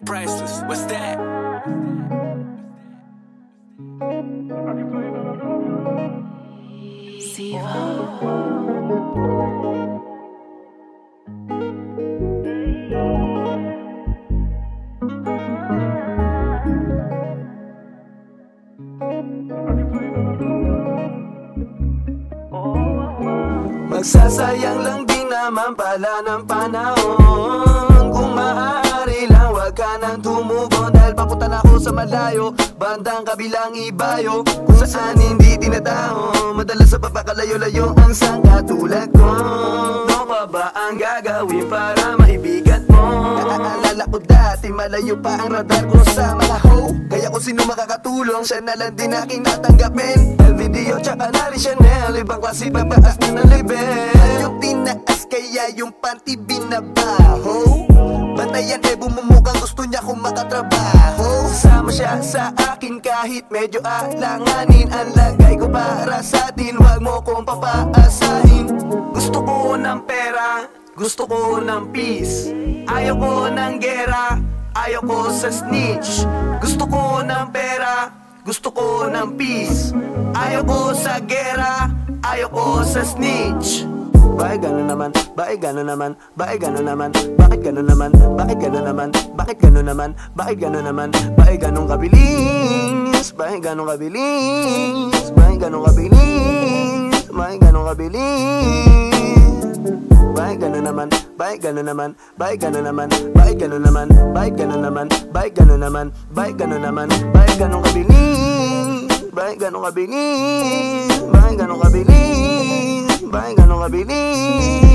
Priceless, what's that? Magsasayang lang din naman pala ng panahon. Kung maaari lang wag ka nang tumugon, dahil papunta na ako sa malayo, bandang kabilang ibayo, kung saan hindi dinadaho. Madalas sa papakalayo-layo ang sangkatulad ko. Ano pa ba ang gagawin para maibigat mo? Naaalala ko dati malayo pa ang radar ko sa mga ho. Kaya kung sino makakatulong, siya na lang din aking natanggapin. LVDO tsaka na rin Chanel, ibang klase pagpaas na ng level. Yung tinaas kaya yung panty binabaho. Bantayan eh bumumukhang gusto niya kung makatrabaho. Sama siya sa akin kahit medyo alanganin. Ang lagay ko para sa atin, wag mo kong papaasahin. Gusto ko ng pera, gusto ko ng peace. Ayaw ko ng gera, ayaw ko sa snitch. Gusto ko ng pera, gusto ko ng peace. Ayaw ko sa gera, ayaw ko sa snitch. Bakit gano'n naman? Bakit gano'n naman? Bakit gano'n naman? Bakit gano'n naman? Bakit gano'n naman? Bakit gano'n naman? Bakit gano'n naman? Bakit gano'n kabilis? Bakit gano'n kabilis? Bakit gano'n kabilis? Bakit gano'n kabilis? Bakit gano'n naman? Bakit gano'n naman? Bakit gano'n naman? Bakit gano'n naman? Bakit gano'n naman? Bakit gano'n naman? Bakit gano'n naman? Bakit gano'n kabilis? Bakit gano'n kabilis? Bakit gano'n kabilis? Bakit gano'n kabilis?